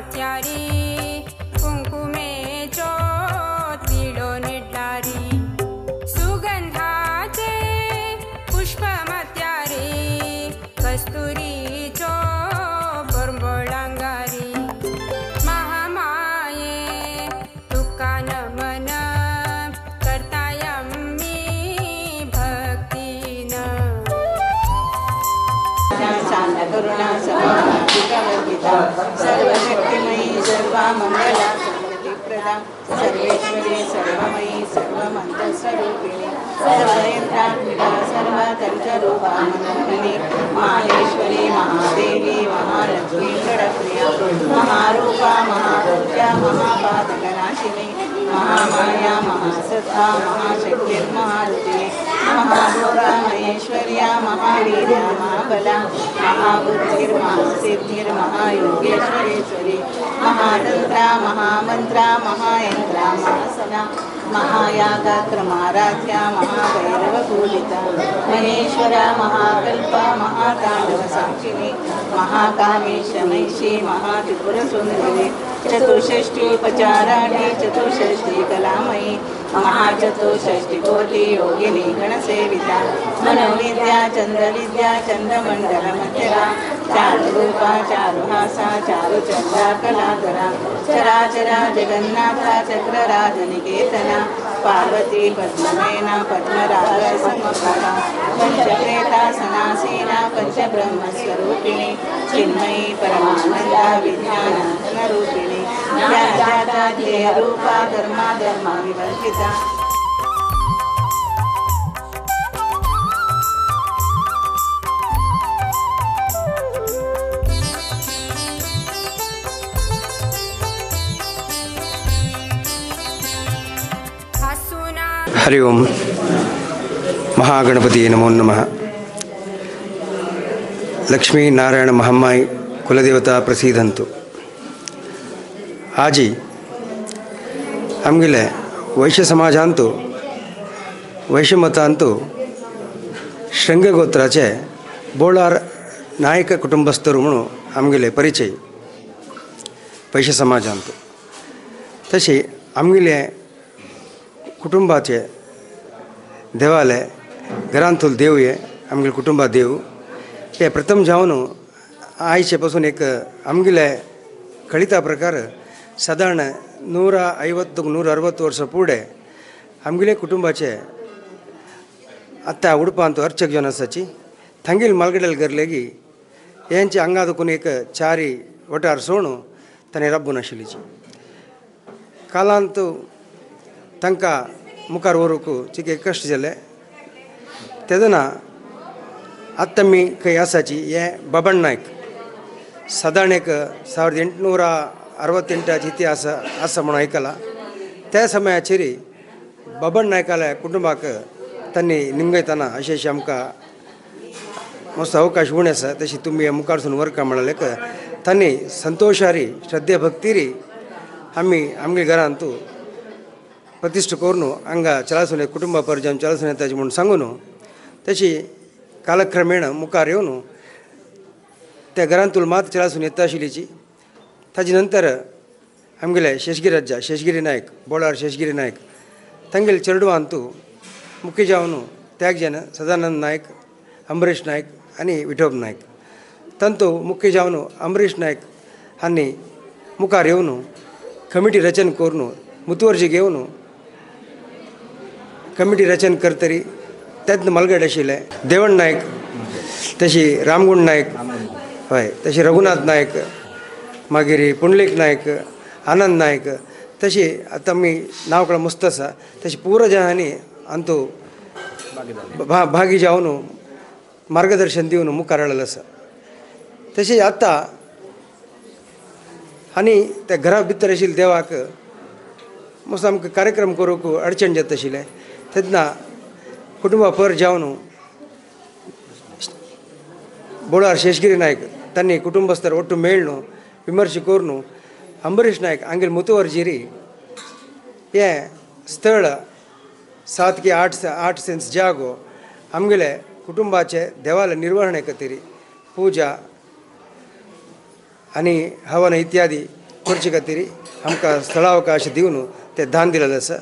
पुष्पमत्यारी कुंकुमेचो तिळो निडलारी सुगंधाचे पुष्पमत्यारी कस्तुरीचो बरंबळांगारी महामाये तुका नमन करतायम्मी भक्तीन करुणा सर्वगीता सर्वशक्तिमयी सर्वमंगला सर्वप्रदा सर्वेश्वरी सर्वमयी सर्वमंत्रस्वरूपिणी सर्वयंत्रात्मिका सर्वतंत्ररूपा मनोहरी माहेश्वरी महादेवी महालक्ष्मी गणप्रिया महारूपा महापूजा महापातकनाशिनी महामाया महासत्ता महाशक्तिर्महारूपिणी महाभोगा महेश्वर्या महावीर्या महाबला महाबुद्धिर्महासिद्धिर्महायोगेश्वरेश्वरी महातंत्रा महामंत्रा महायंत्रा महासना महायागात्रमाराध्या महाभैरवपूजिता महेश्वरा महाकल्पा महातांडवसाक्षिणी महाकामेशमैषी महात्रिपुरसुंदरी चतुष्षष्ठ्युपचाराणि चतुष्षष्टि कलामयी महाचतुष्षष्टिकोटि योगिनी गणसेविता मनोविद्या चंद्रविद्या चंद्रमंडलमध्यरा चारुरूपा चारुहासा चारुचंद्रा कलाधरा चराचरा जगन्नाथा चक्रराजनिकेतना पार्वती पद्ममेना पद्मराग समकला पंचप्रेता सनासीना पंचब्रह्मस्वरूपिणी चिन्मयी परमानंदा विज्ञानरूपिणी ज्ञानदाता ध्येयरूपा धर्मा विवर्जिता हरि ओम महागणपति नमो नमः। लक्ष्मी नारायण महामाई कुलदेवता प्रसीदंतु। आजी आमगेले वैश्य समाजांतू वैश्य मतांतू श्रृंगगोत्राचे बोळार नायक कुटुंबस्थरू म्हणून आमगेले परिचय वैश्य समाजांतू। तशी आमगेले कुटुंबाचे देवालय घरांतूल देव हे आमगे कुटुंबा देव हे प्रथम जावन आयचे पासून एक आमगेले कळिता प्रकार साधारण 150-160 वर्सां फुडें आमगेले कुटुंबाचे आत्ता उडपांत अर्चक जन आसाची थंगेल मलगडेल गरलेगी हेंचे आंगा दुखून एक चारी वटार सोण ताणें राबून आशिल्लीची कालांत तांकां मुखार व्हरूंक चिके कश्ट जाले तेदना आत्तामी खंय आसाची हे बाबण नायक साधारण एक 1868 इतिहास आसा म्हणून आयकला। त्या समयाचेर बाबण नायकाल्या कुटुंबाक तांणी निमगयतना अशें आमकां मस्त अवकाश उणे आसा तशी तुमी मुखारसून व्हरका म्हणाले तांणी संतोशारी श्रद्धे भक्तीरी आमी आमगे घरांत प्रतिश्ठ करून हांगा चलासून कुटुंबा पर्यंत चलासून येताची म्हणून सांगून तशी कालक्रमेण मुखार येवन त्या घरांतूल मात चलासून येता आशिल्लीची ताजे नंतर आमगेले शेषगिरी शेषगिरी नायक बोळार शेषगिरी नायक तांगेले चेडवांतू मुख्य जावन त्यागजन सदानंद नायक अंबरीश नायक आनी विठोब नायक तांतू मुख्य जावन अंबरीश नायक हांणी मुखार येवन कमिटी रचन करून मुतुवर्जी घेवन कमिटी रचन करतरी त्यात मलगड आशिल्ले देवण नायक तशी रामगुण नायक हय तशी रघुनाथ नायक मागीर पुंडलीक नायक आनंद नायक तशी आतां आमी नांव कळ्ळें मस्त आसा तशी पूर्वजांनी अंतू भागी जावन मार्गदर्शन दिवन मुखार हाडलेलो आसा। तशी आतां आनी त्या घरा भितर आशिल्ल्या देवाक मस्त आमकां कार्यक्रम करूंक अडचण जाता आशिल्लें तेन्ना कुटुंबा पर जावन बोळार शेषगिरी नायक तांणी कुटुंबस्थर ಒಟ್ಟು मेळून विमर्श करून अंबरीश नायक हांगेले मुतुवर्जेरी हे स्थळ 7 की 8 सेंस जागो आमगेले कुटुंबाचे देवालय निर्वहणे खातीर पूजा आनी हवन इत्यादी खुर्ची खातीर आमकां स्थळावकाश दिवन ते दान दिलेलें आसा.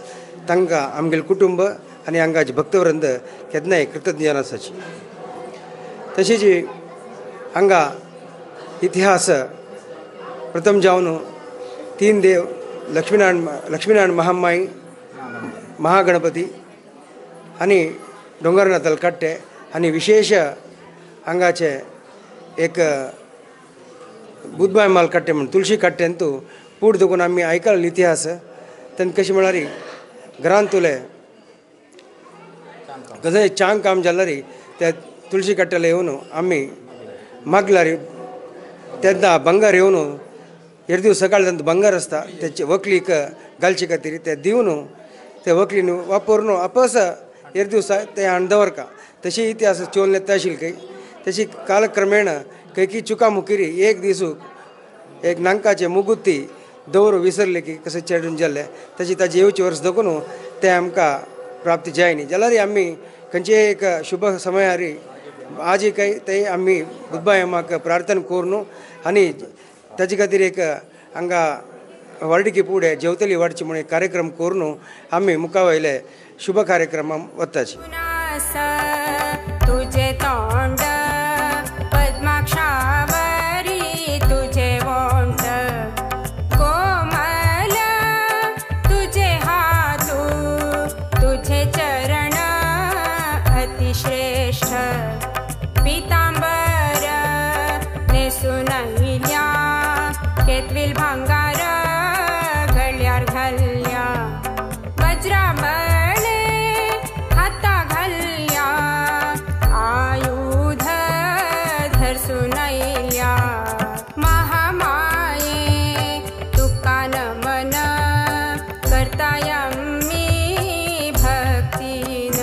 तांकां आमगेले कुटुंब आनी हांगाचे भक्तवृंद केन्नाय कृतज्ञ आसाची. तशेंच हांगा इतिहास प्रथम जावन 3 देव लक्ष्मीनारायण महामाई, महागणपती आनी डोंगरनाथाल कट्टे आनी विशेष हांगाचे एक बुधबाय माल कट्टे म्हणून तुळशी कट्ट्यांतू पूड देखून आमी आयकला इतिहास. तेन्ना कशें म्हळ्यार घरांत तुले गजाय चांग काम जाल्यार त्या तुळशी कट्ट्याला येवन आमी मागल्यार तेन्ना बंगार येवन एरड दीस सकाळ तांकां बंगार आसता तेचे व्हंकलीक घालचे खातीर ते दिवन ते व्हंकलीन वापरून आपस एरड दिवसा ते हाडून दवरका. तशी इतिहास चोवन येता आशिल्ली खंय. तशी कालक्रमेण खंय की चुका मुखेरी एक दिसूक एक नांकाचे मुगुत्ती दवर विसरले की कशें चेडून जाल्ले तशी ताची येवचे वर्स देखून ते आमकां प्राप्त जायनी जाल्यार आमी खंयचे एक शुभ समयार आज काही ते आमी बुधबाय अम्माक प्रार्थना करून आनी ताचे खातीर एक हांगा वर्डिकी फुडें जेवतली वाडची म्हणून कार्यक्रम करून आमी मुखा वयले शुभ कार्यक्रमाक वताची. तुझे तोंड पद्माक्षावरी तुझे वोंट कोमल तुझे हातू तुझे चरण अतिश्रेष्ठ पीतांबर नेसुनैल्या केतविल भांगार गळ्यार घाल्या वज्रामणे हाता घाल्या आयुध धरसुनैल्या महामाये तुका नमन करतायम्मी भक्तीन.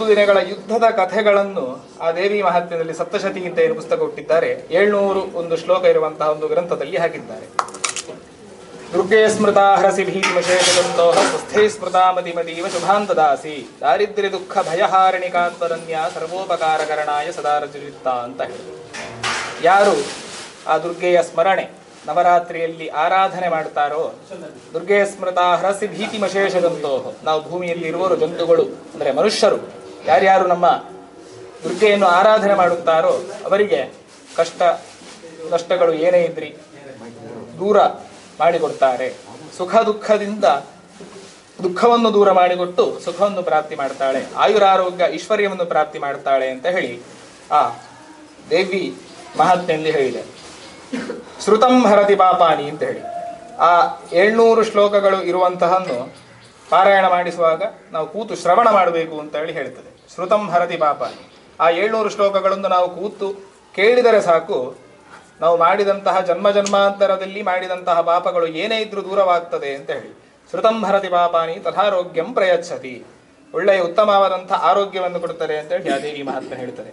ದಿನಗಳ ಯುದ್ಧದ ಕಥೆಗಳನ್ನು ಆ ದೇವಿ ಮಹಾತ್ಮ್ಯದಲ್ಲಿ ಸಪ್ತಶತಿ ಅಂತ ಏನು ಪುಸ್ತಕ ಹುಟ್ಟಿದ್ದಾರೆ 701 ಶ್ಲೋಕ ಇರುವಂತಹ ಒಂದು ಗ್ರಂಥದಲ್ಲಿ ಹಾಕಿದ್ದಾರೆ. ದುರ್ಗೆ ಸ್ಮೃತಾ ಹರಸಿ ಭೀತಿಮಶೇಷದಂತೋಹ ಸ್ವಸ್ಥೇ ಸ್ಮೃತಾ ಮತಿಮತೀವ ಶುಭಾಂತದಾಸಿ ದಾರಿದ್ರ್ಯ ದುಃಖ ಭಯಹಾರಿಣಿಕಾತ್ಮರನ್ಯ ಸರ್ವೋಪಕಾರಕರಣಾಯ ಸದಾರಜುರಿತ್ತ ಅಂತ ಹೇಳಿ. ಯಾರು ಆ ದುರ್ಗೆಯ ಸ್ಮರಣೆ ನವರಾತ್ರಿಯಲ್ಲಿ ಆರಾಧನೆ ಮಾಡ್ತಾರೋ, ದುರ್ಗೆ ಸ್ಮೃತಾ ಹರಸಿ ಭೀತಿಮಶೇಷದಂತೋಹ, ನಾವು ಭೂಮಿಯಲ್ಲಿ ಇರುವವರು ಜಂತುಗಳು ಅಂದರೆ ಮನುಷ್ಯರು ಯಾರ್ಯಾರು ನಮ್ಮ ದುರ್ಗೆಯನ್ನು ಆರಾಧನೆ ಮಾಡುತ್ತಾರೋ ಅವರಿಗೆ ಕಷ್ಟ ನಷ್ಟಗಳು ಏನೇ ಇದ್ರಿ ದೂರ ಮಾಡಿಕೊಡ್ತಾರೆ. ಸುಖ ದುಃಖದಿಂದ ದುಃಖವನ್ನು ದೂರ ಮಾಡಿಕೊಟ್ಟು ಸುಖವನ್ನು ಪ್ರಾಪ್ತಿ ಮಾಡ್ತಾಳೆ, ಆಯುರಾರೋಗ್ಯ ಐಶ್ವರ್ಯವನ್ನು ಪ್ರಾಪ್ತಿ ಮಾಡ್ತಾಳೆ ಅಂತ ಹೇಳಿ ಆ ದೇವಿ ಮಹಾತ್ಮೆಯಲ್ಲಿ ಹೇಳಿದೆ. ಶ್ರುತಂ ಹರತಿ ಪಾಪಾನಿ ಅಂತ ಹೇಳಿ ಆ 700 ಶ್ಲೋಕಗಳು ಇರುವಂತಹನ್ನು ಪಾರಾಯಣ ಮಾಡಿಸುವಾಗ ನಾವು ಕೂತು ಶ್ರವಣ ಮಾಡಬೇಕು ಅಂತ ಹೇಳಿ ಹೇಳ್ತದೆ. ಶ್ರುತಂ ಹರತಿ ಪಾಪಾನಿ, ಆ 700 ಶ್ಲೋಕಗಳನ್ನು ನಾವು ಕೂತು ಕೇಳಿದರೆ ಸಾಕು, ನಾವು ಮಾಡಿದಂತಹ ಜನ್ಮಾಂತರದಲ್ಲಿ ಮಾಡಿದಂತಹ ಪಾಪಗಳು ಏನೇ ಇದ್ರೂ ದೂರವಾಗ್ತದೆ ಅಂತ ಹೇಳಿ. ಶ್ರುತಂ ಹರತಿ ಪಾಪಾನಿ ತಥಾರೋಗ್ಯಂ ಪ್ರಯಚ್ಛತಿ, ಒಳ್ಳೆಯ ಉತ್ತಮವಾದಂತಹ ಆರೋಗ್ಯವನ್ನು ಕೊಡುತ್ತಾರೆ ಅಂತ ಹೇಳಿ ಯಾ ದೇವಿ ಮಹಾತ್ಮೆ ಹೇಳ್ತಾರೆ.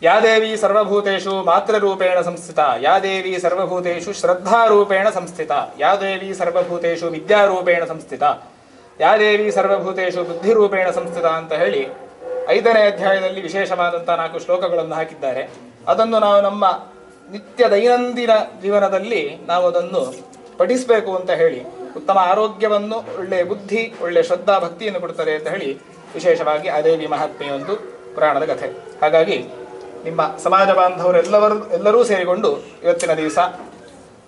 ಯಾ ದೇವಿ ಸರ್ವಭೂತೇಷು ಮಾತೃರೂಪೇಣ ಸಂಸ್ಥಿತ, ಯಾ ದೇವಿ ಸರ್ವಭೂತೇಷು ಶ್ರದ್ಧಾರೂಪೇಣ ಸಂಸ್ಥಿತ, ಯಾ ದೇವಿ ಸರ್ವಭೂತೇಷು ವಿದ್ಯಾರೂಪೇಣ ಸಂಸ್ಥಿತ, ಯಾ ದೇವಿ ಸರ್ವಭೂತೇಶು ಬುದ್ಧಿರೂಪೇಣ ಸಂಸ್ಥಿತ ಅಂತ ಹೇಳಿ 5ನೇ ಅಧ್ಯಾಯದಲ್ಲಿ ವಿಶೇಷವಾದಂಥ 4 ಶ್ಲೋಕಗಳನ್ನು ಹಾಕಿದ್ದಾರೆ. ಅದನ್ನು ನಾವು ನಮ್ಮ ನಿತ್ಯ ದೈನಂದಿನ ಜೀವನದಲ್ಲಿ ನಾವು ಅದನ್ನು ಪಠಿಸಬೇಕು ಅಂತ ಹೇಳಿ, ಉತ್ತಮ ಆರೋಗ್ಯವನ್ನು, ಒಳ್ಳೆಯ ಬುದ್ಧಿ, ಒಳ್ಳೆಯ ಶ್ರದ್ಧಾ ಭಕ್ತಿಯನ್ನು ಕೊಡ್ತಾರೆ ಅಂತ ಹೇಳಿ ವಿಶೇಷವಾಗಿ ಆ ದೇವಿ ಮಹಾತ್ಮೆಯೊಂದು ಪುರಾಣದ ಕಥೆ. ಹಾಗಾಗಿ ನಿಮ್ಮ ಸಮಾಜ ಬಾಂಧವರೆಲ್ಲರೂ ಸೇರಿಕೊಂಡು ಇವತ್ತಿನ ದಿವಸ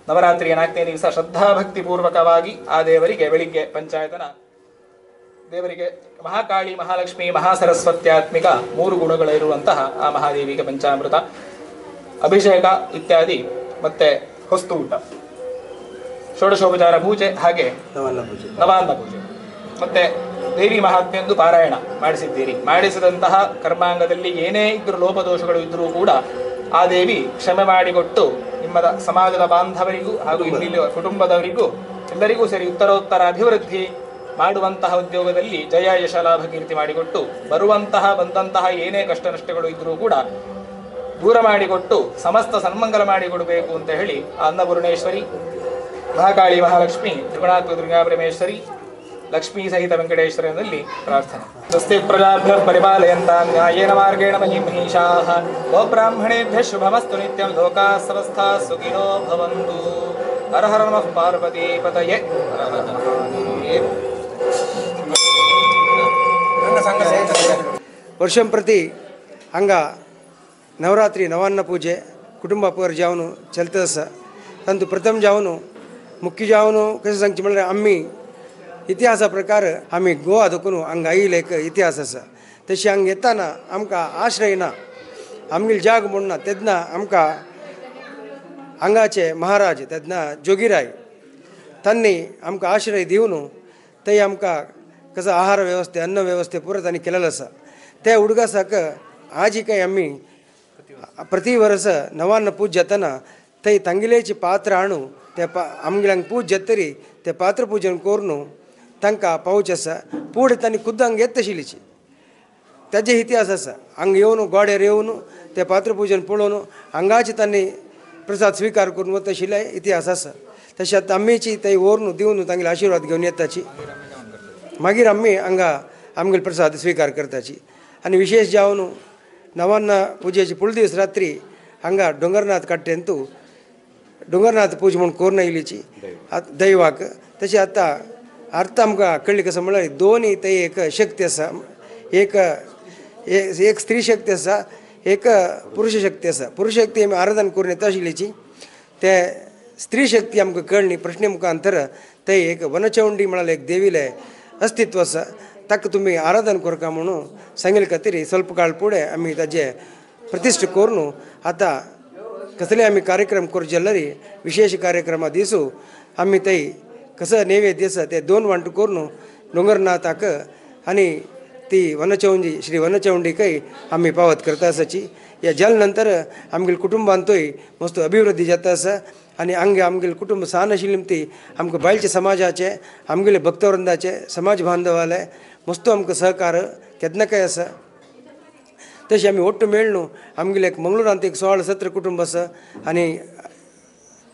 ನವರಾತ್ರಿಯ 4ನೇ ದಿವಸ ಶ್ರದ್ಧಾಭಕ್ತಿ ಪೂರ್ವಕವಾಗಿ ಆ ದೇವರಿಗೆ ಬೆಳಿಗ್ಗೆ ಪಂಚಾಯತನ ದೇವರಿಗೆ ಮಹಾಕಾಳಿ, ಮಹಾಲಕ್ಷ್ಮಿ, ಮಹಾಸರಸ್ವತ್ಯಾತ್ಮಿಕ 3 ಗುಣಗಳಿರುವಂತಹ ಆ ಮಹಾದೇವಿಗೆ ಪಂಚಾಮೃತ, ಅಭಿಷೇಕ ಇತ್ಯಾದಿ, ಮತ್ತೆ ಹೊಸ್ತು ಊಟ, ಷೋಡಶೋಪಚಾರ ಪೂಜೆ, ಹಾಗೆ ನವಾನ್ನ ಪೂಜೆ, ಮತ್ತೆ ದೇವಿ ಮಹಾತ್ಮೆಯೊಂದು ಪಾರಾಯಣ ಮಾಡಿಸಿದ್ದೀರಿ. ಮಾಡಿಸಿದಂತಹ ಕರ್ಮಾಂಗದಲ್ಲಿ ಏನೇ ಇದ್ದರೂ ಲೋಪದೋಷಗಳು ಇದ್ದರೂ ಕೂಡ ಆ ದೇವಿ ಕ್ಷಮೆ ಮಾಡಿಕೊಟ್ಟು ನಿಮ್ಮ ಸಮಾಜದ ಬಾಂಧವರಿಗೂ ಹಾಗೂ ಇಲ್ಲಿ ಕುಟುಂಬದವರಿಗೂ ಎಲ್ಲರಿಗೂ ಸೇರಿ ಉತ್ತರೋತ್ತರ ಅಭಿವೃದ್ಧಿ ಮಾಡುವಂತಹ ಉದ್ಯೋಗದಲ್ಲಿ ಜಯ ಯಶ ಲಾಭ ಕೀರ್ತಿ ಮಾಡಿಕೊಟ್ಟು ಬಂದಂತಹ ಏನೇ ಕಷ್ಟ ನಷ್ಟಗಳು ಇದ್ದರೂ ಕೂಡ ದೂರ ಮಾಡಿಕೊಟ್ಟು ಸಮಸ್ತ ಸನ್ಮಂಗಲ ಮಾಡಿಕೊಡಬೇಕು ಅಂತ ಹೇಳಿ ಆ ಅನ್ನಪೂರ್ಣೇಶ್ವರಿ, ಮಹಾಕಾಳಿ, ಮಹಾಲಕ್ಷ್ಮಿ, ತ್ರಿಗುಣಾತ್ಮಕ ದುರ್ಗಾ ಪರಮೇಶ್ವರಿ, ಲಕ್ಷ್ಮೀ ಸಹಿತ ವೆಂಕಟೇಶ್ವರನಲ್ಲಿ ಪ್ರಾರ್ಥನೆ. ಸ್ವಸ್ತಿ ಪ್ರಜಾಭ್ಯ ಪರಿಪಾಲಯಂತಾಂ ನ್ಯಾಯೇನ ಮಾರ್ಗೇಣ ಮಹಿಮಹೀಷಾಃ ಗೋಬ್ರಾಹ್ಮಣೇಭ್ಯಃ ಶುಭಮಸ್ತು ನಿತ್ಯಂ ಲೋಕಾಃ ಸಮಸ್ತಾಃ ಸುಖಿನೋ ಭವಂತು. ಹರ ಹರ ನಮಃ ಪಾರ್ವತೀಪತಯೇ. ವರ್ಷಂ ಪ್ರತಿ ಹಂಗ नवरात्री नवान्न पूजे कुटुंब पर जावनु चलते तंतु प्रथम जावनु मुख्य जावनु कसे सांगचे म्हणजे आम्ही इतिहासा प्रकार आम्ही गोवा दुखून हंग आईल एक इतिहास आसा तशी हंग येताना आमकां आश्रय ना आमगेल जाग म्हणना तेदना आमकां हांगाचे महाराज तेदना जोगिराय तांणी आमकां आश्रय दिवन थंय आमकां कसो आहार वेवस्थे अन्न वेवस्थे पुरो तांणी केलेलो आसा त्या उडगासाक आजी काही आम्ही प्रति वर्ष नवान्न पूज जातना थंय तांगेलेची पात्र हाडू ते आमगेल्यांक पूज जातरी ते पात्र पूजन करून तांकां पावचे आसा. फुडें तांणी खुद्द हांगा येत तशिल्लीची ताजे इतिहास आसा. हांगा येवन गोड्यार येवन ते पात्र पूजन पळोवन हांगाचे तांणी प्रसाद स्वीकार करून वता आशिल्ले इतिहास आसा. तशें आतां आमीची थंय व्हरून दिवन तांगेले आशिर्वाद घेवन येताची मागीर आमी हांगा आमगेलो प्रसाद स्वीकार करताची. आनी विशेष जावन नवान्न पूजेची फुल दीस रात्री हांगा डोंगरनाथ काट्टेंतू डोंगरनाथ पूज म्हणून करून आयलीची दैवाक. तशें आतां अर्थ आमकां कळ्ळी कसो म्हळ्यार दोनूय थंय एक शक्ती आसा. एक स्त्री शक्ती आसा, एक पुरुश शक्ती आसा. पुरुश शक्ती आमी आराधन करून येता आशिल्लीची ते स्त्री शक्ती आमकां कळ्ळी प्रश्ने मुखांतर थंय एक वनचौंडी म्हळ्यार एक देवीले अस्तित्व आसा. ताका तुमी आराधन करता म्हणून सांगिल्ले खातीर ಸ್ವಲ್ಪ काळ फुडें आमी ताजे प्रतिश्ठ करून आतां कसले आमी कार्यक्रम करचे जाल्यार विशेष कार्यक्रमा दिसू आमी थंय कसो नैवेद्य आसा ते 2 वांटो करून डोंगरनाथाक आनी ती वनचौंडी श्री वनचौंडीकय आमी पावत करता आसाची. ह्या जाले नंतर आमगेल कुटुंबांतूय मस्त अभिवृद्धी जाता आसा. आनी हांगा आमगेले कुटुंब सान आशिल्ली ती आमकां बायलचे समाजाचे आमगेले भक्तवृंदाचे समाज बांधवाले मस्त आमकां सहकार केन्नाकाय आसा. तशें आमी ओट्ट मेळ्ळू आमगेले मंगळुरांत एक 16-17 कुटुंब आसा आनी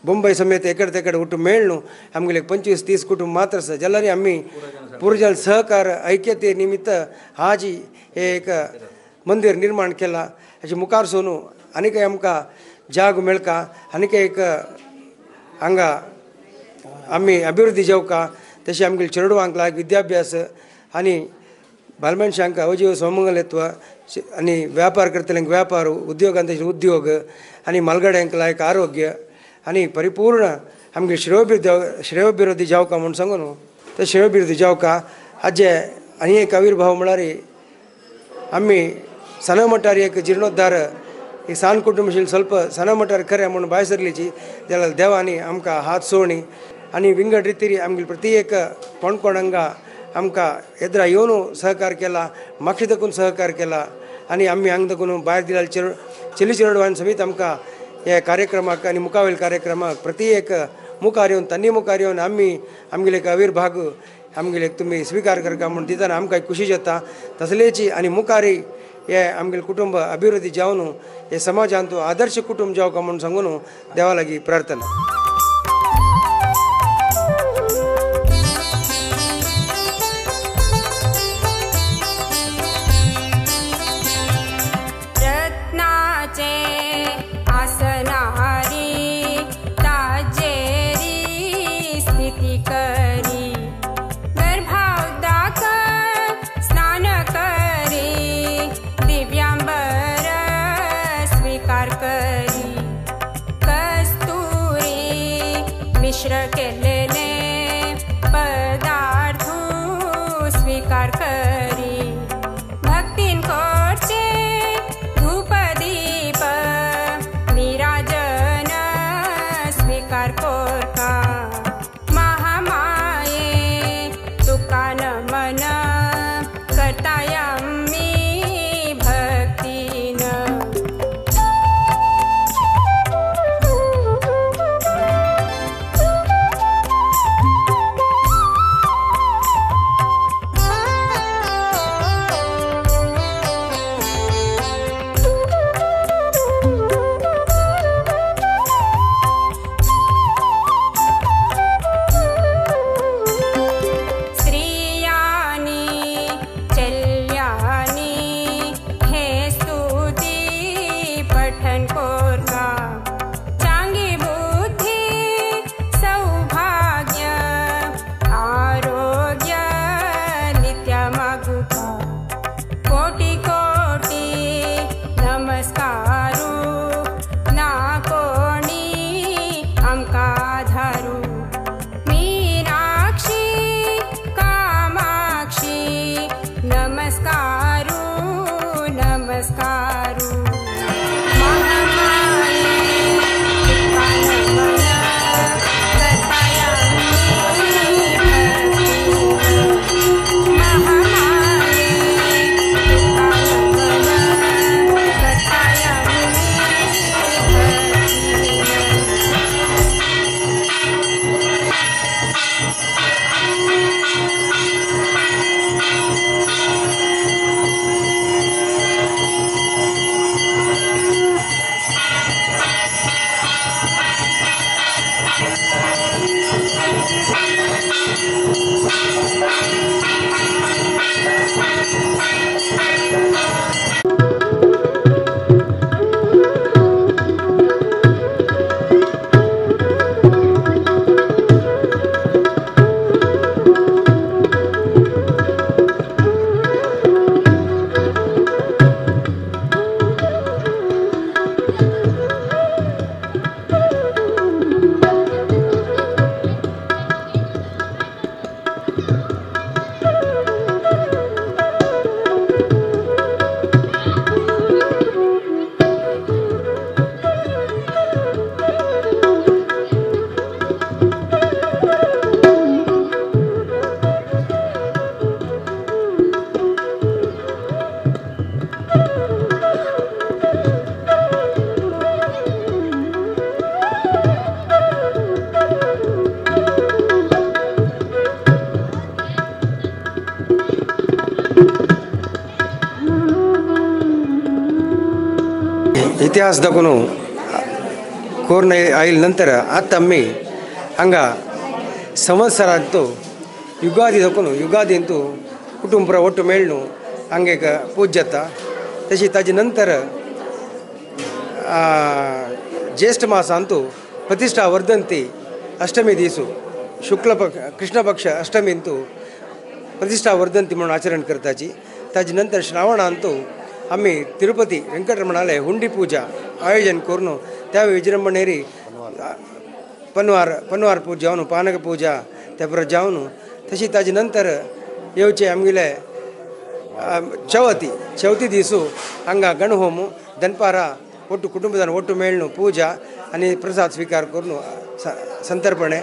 बॉम्बे समेत एकडे तेकडे ओट्ट मेळ्ळू आमगेले 25-30 कुटुंब मात्र आसा. जाल्यार आमी पुरजल सहकार ऐक्यते निमित्त हाजी हे एक मंदिर निर्माण केला. हाचे मुखार सोनू आनीकय आमकां जाग मेळका आनीक एक हांगा आमी अभिवृद्धी जेवका. तशें आमगेले चेडवांक लायक विद्याभ्यास आनी बालमनशांक अवजीव स्वमंगलत्व आनी व्यापार करतल्यांक व्यापार उद्योगांत उद्योग आनी मालगाड्यांक लायक आरोग्य आनी परिपूर्ण आमगे श्रेयोभिवृद्धी जावका म्हूण सांगून ते श्रेयोभिवृद्धी जावका. हाजे आनी एक आविर्भाव म्हळ्यार आमी सना मठार एक जिर्णोद्धार एक सान कुटुंब आशिल्लें स्वल्प सना मठार खरें म्हणून भायर सरलीची जाल्यार देवानी आमकां हात सोवणी आनी विंगड रितीर आमगे प्रति एक कोण हांगा आमकां येद्रा येवन सहकार केला म्हापशे देखून सहकार केला आनी आमी हांगा देखून भायर दिलेले चली चेडवान समेत आमकां हे कार्यक्रमाक आनी मुखावेल कार्यक्रमाक प्रति एक मुखार येवन तांणी मुखार येवन आमी आमगेले एक आविर्भाग आमगेले तुमी स्विकार करता म्हूण दिताना आमकां खुशी जाता. तसलेची आनी मुखारी हे आमगेले कुटुंब अभिवृद्धी जावन हे समाजांत आदर्श कुटुंब जावका म्हूण सांगून देवा लागीं प्रार्थना. नमन कर्तायामि भक्तिन इतिहास दाखवून कोरोना आईल नंतर आता आम्ही हांगा संवत्सरांतू युगादी दाखवून युगादी अंतू कुटुंब ಒಟ್ಟು ಮೇಳ್ನು हांगा एक पूज जाता तशी ताजे नंतर ज्येष्ठ मास अंतू प्रतिष्ठा वर्धंती अष्टमी दिसू शुक्ल पक्ष कृष्ण पक्ष अष्टमी अंतू प्रतिष्ठा वर्धंती म्हणून आचरण करताची ताजे नंतर श्रावण अंतू आम्ही तिरुपती वेंकटरमणालय हुंडी पूजा आयोजन करून त्या विजृंभणेरी पनवार पूजा जावन पानक पूजा त्या परत जावन तशी ताजे नंतर येवचे आमगेले चवथी दिसू हांगा गणहोम दनपारा ಒಟ್ಟು ಕುಟುಂಬದ ಒಟ್ಟು ಮೇಳ್ನು ಪೂಜಾ आणि प्रसाद स्वीकार करून संतर्पणे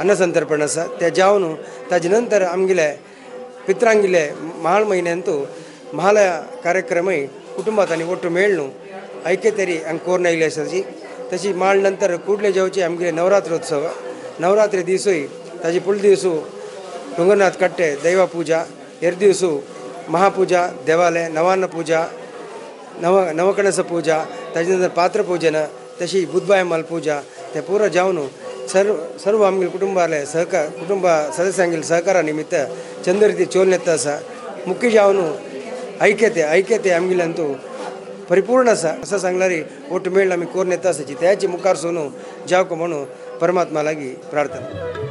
अन्न संतर्पण आसा त्या जावन ताजे नंतर आमगेले पित्रांगेले महाळ म्हयन्यांतू महालय कार्यक्रमय कुटुंबात आनी ಒಟ್ಟು ಮೇಳ್नु ऐक्यतेरी हांगा कोरून आयिल्ली आसाची तशी माळ नंतर कुडले जेवचे आमगेले नवरात्रोत्सव नवरात्री दिसूय ताजे फुडले दिवसू डोंगरनाथ कट्टे दैवा पूजा एर् दिवसू महापूजा देवालय नवान्न पूजा नवकणस पूजा ताजे नंतर पात्र पूजन तशी बुधबायमाल पूजा ते पुरो जावन सर्व आमगे कुटुंबाले कुटुंब सदस्यांगेले सहकारा निमित्त चंद्ररीती चोल येता आसा मुख्य जावन ऐक्यते आमगेल्यांतू परिपूर्ण आसा असं सांगल्यारी ಒಟ್ಟು ಮೇಳ आमी कोरून येता आसाची त्याची मुखार सोनू जावको म्हणून परमात्मा लागी प्रार्थना